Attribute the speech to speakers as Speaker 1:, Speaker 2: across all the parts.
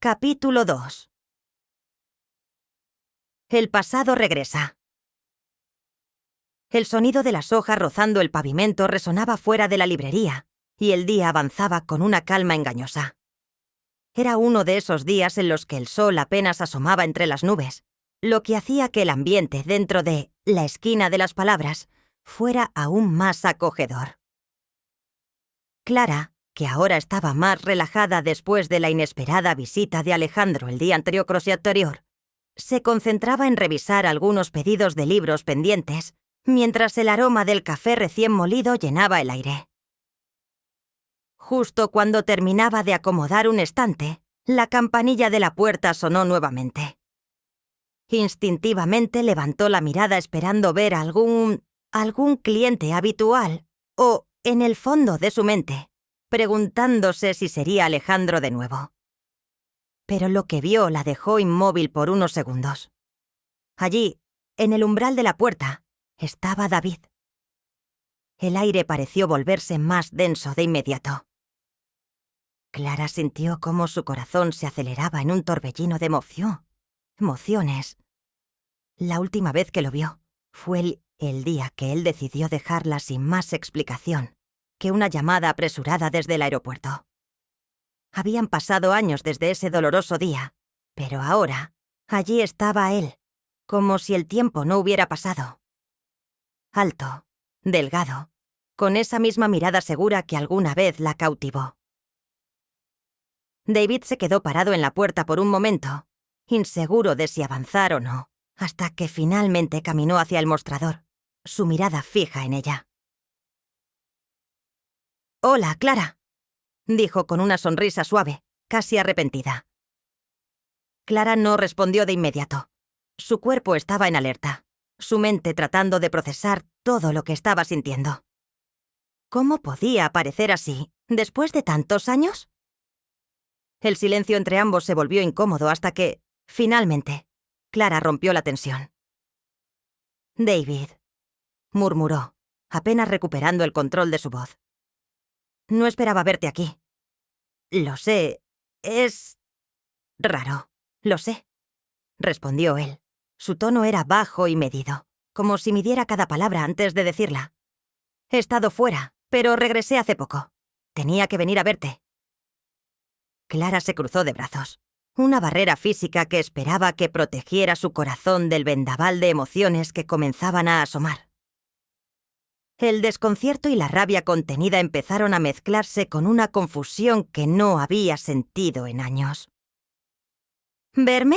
Speaker 1: Capítulo 2. El pasado regresa. El sonido de las hojas rozando el pavimento resonaba fuera de la librería, y el día avanzaba con una calma engañosa. Era uno de esos días en los que el sol apenas asomaba entre las nubes, lo que hacía que el ambiente dentro de la esquina de las palabras fuera aún más acogedor. Clara, que ahora estaba más relajada después de la inesperada visita de Alejandro el día anterior, se concentraba en revisar algunos pedidos de libros pendientes, mientras el aroma del café recién molido llenaba el aire. Justo cuando terminaba de acomodar un estante, la campanilla de la puerta sonó nuevamente. Instintivamente levantó la mirada esperando ver algún cliente habitual o, en el fondo de su mente, preguntándose si sería Alejandro de nuevo. Pero lo que vio la dejó inmóvil por unos segundos. Allí, en el umbral de la puerta, estaba David. El aire pareció volverse más denso de inmediato. Clara sintió cómo su corazón se aceleraba en un torbellino de emociones. La última vez que lo vio fue el día que él decidió dejarla sin más explicación que una llamada apresurada desde el aeropuerto. Habían pasado años desde ese doloroso día, pero ahora, allí estaba él, como si el tiempo no hubiera pasado. Alto, delgado, con esa misma mirada segura que alguna vez la cautivó. David se quedó parado en la puerta por un momento, inseguro de si avanzar o no, hasta que finalmente caminó hacia el mostrador, su mirada fija en ella. «Hola, Clara», dijo con una sonrisa suave, casi arrepentida. Clara no respondió de inmediato. Su cuerpo estaba en alerta, su mente tratando de procesar todo lo que estaba sintiendo. ¿Cómo podía aparecer así, después de tantos años? El silencio entre ambos se volvió incómodo hasta que, finalmente, Clara rompió la tensión. «David», murmuró, apenas recuperando el control de su voz. «No esperaba verte aquí». «Lo sé, es raro, lo sé», respondió él. Su tono era bajo y medido, como si midiera cada palabra antes de decirla. «He estado fuera, pero regresé hace poco. Tenía que venir a verte». Clara se cruzó de brazos, una barrera física que esperaba que protegiera su corazón del vendaval de emociones que comenzaban a asomar. El desconcierto y la rabia contenida empezaron a mezclarse con una confusión que no había sentido en años. «¿Verme?»,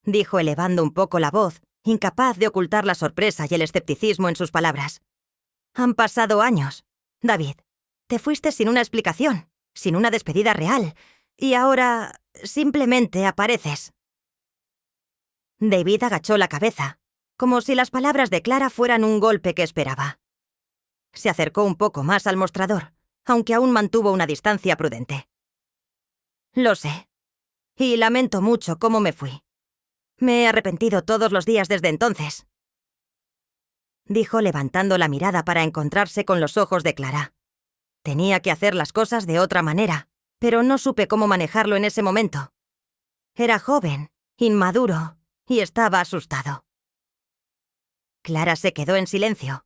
Speaker 1: dijo elevando un poco la voz, incapaz de ocultar la sorpresa y el escepticismo en sus palabras. «Han pasado años, David. Te fuiste sin una explicación, sin una despedida real, y ahora simplemente apareces». David agachó la cabeza, como si las palabras de Clara fueran un golpe que esperaba. Se acercó un poco más al mostrador, aunque aún mantuvo una distancia prudente. «Lo sé, y lamento mucho cómo me fui. Me he arrepentido todos los días desde entonces», dijo levantando la mirada para encontrarse con los ojos de Clara. Tenía que hacer las cosas de otra manera, pero no supe cómo manejarlo en ese momento. Era joven, inmaduro, y estaba asustado. Clara se quedó en silencio.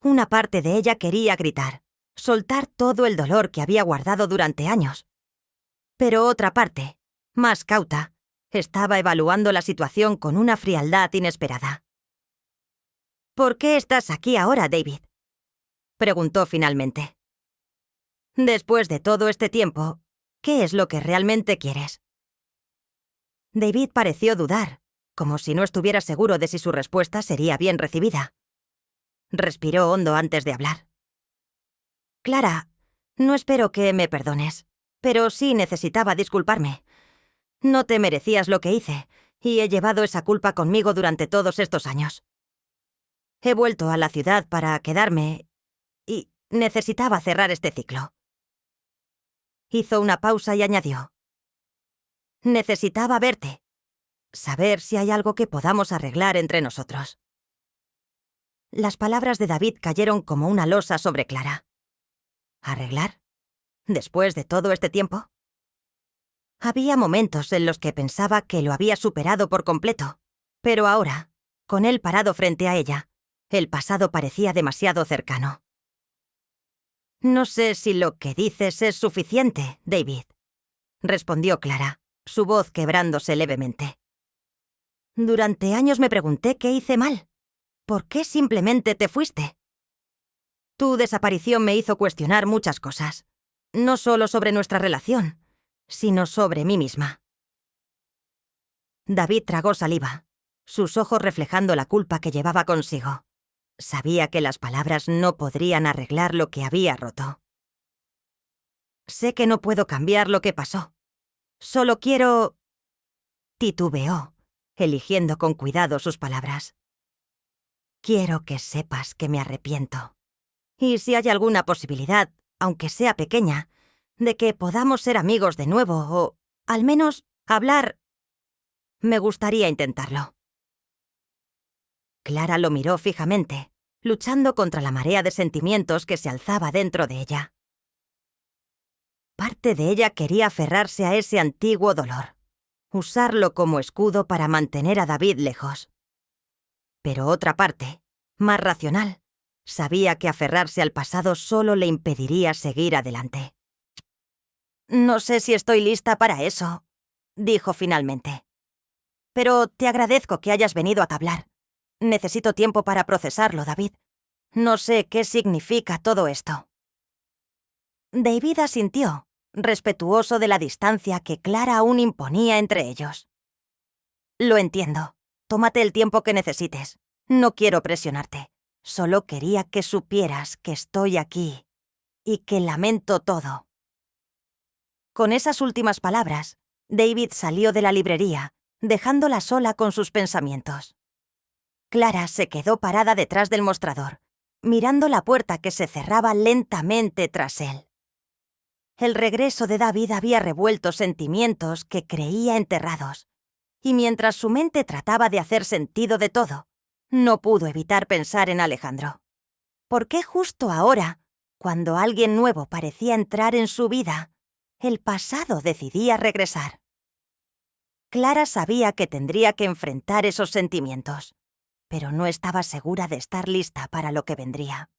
Speaker 1: Una parte de ella quería gritar, soltar todo el dolor que había guardado durante años. Pero otra parte, más cauta, estaba evaluando la situación con una frialdad inesperada. «¿Por qué estás aquí ahora, David?», preguntó finalmente. «Después de todo este tiempo, ¿qué es lo que realmente quieres?». David pareció dudar, como si no estuviera seguro de si su respuesta sería bien recibida. Respiró hondo antes de hablar. «Clara, no espero que me perdones, pero sí necesitaba disculparme. No te merecías lo que hice, y he llevado esa culpa conmigo durante todos estos años. He vuelto a la ciudad para quedarme y necesitaba cerrar este ciclo». Hizo una pausa y añadió: «Necesitaba verte, saber si hay algo que podamos arreglar entre nosotros». Las palabras de David cayeron como una losa sobre Clara. ¿Arreglar? ¿Después de todo este tiempo? Había momentos en los que pensaba que lo había superado por completo, pero ahora, con él parado frente a ella, el pasado parecía demasiado cercano. «No sé si lo que dices es suficiente, David», respondió Clara, su voz quebrándose levemente. «Durante años me pregunté qué hice mal. ¿Por qué simplemente te fuiste? Tu desaparición me hizo cuestionar muchas cosas, no solo sobre nuestra relación, sino sobre mí misma». David tragó saliva, sus ojos reflejando la culpa que llevaba consigo. Sabía que las palabras no podrían arreglar lo que había roto. «Sé que no puedo cambiar lo que pasó. Solo quiero...» Titubeó, eligiendo con cuidado sus palabras. «Quiero que sepas que me arrepiento. Y si hay alguna posibilidad, aunque sea pequeña, de que podamos ser amigos de nuevo o, al menos, hablar, me gustaría intentarlo». Clara lo miró fijamente, luchando contra la marea de sentimientos que se alzaba dentro de ella. Parte de ella quería aferrarse a ese antiguo dolor, usarlo como escudo para mantener a David lejos. Pero otra parte, más racional, sabía que aferrarse al pasado solo le impediría seguir adelante. «No sé si estoy lista para eso», dijo finalmente. «Pero te agradezco que hayas venido a hablar. Necesito tiempo para procesarlo, David. No sé qué significa todo esto». David asintió, respetuoso de la distancia que Clara aún imponía entre ellos. «Lo entiendo. Tómate el tiempo que necesites. No quiero presionarte. Solo quería que supieras que estoy aquí y que lamento todo». Con esas últimas palabras, David salió de la librería, dejándola sola con sus pensamientos. Clara se quedó parada detrás del mostrador, mirando la puerta que se cerraba lentamente tras él. El regreso de David había revuelto sentimientos que creía enterrados, y mientras su mente trataba de hacer sentido de todo, no pudo evitar pensar en Alejandro. ¿Por qué justo ahora, cuando alguien nuevo parecía entrar en su vida, el pasado decidía regresar? Clara sabía que tendría que enfrentar esos sentimientos, pero no estaba segura de estar lista para lo que vendría.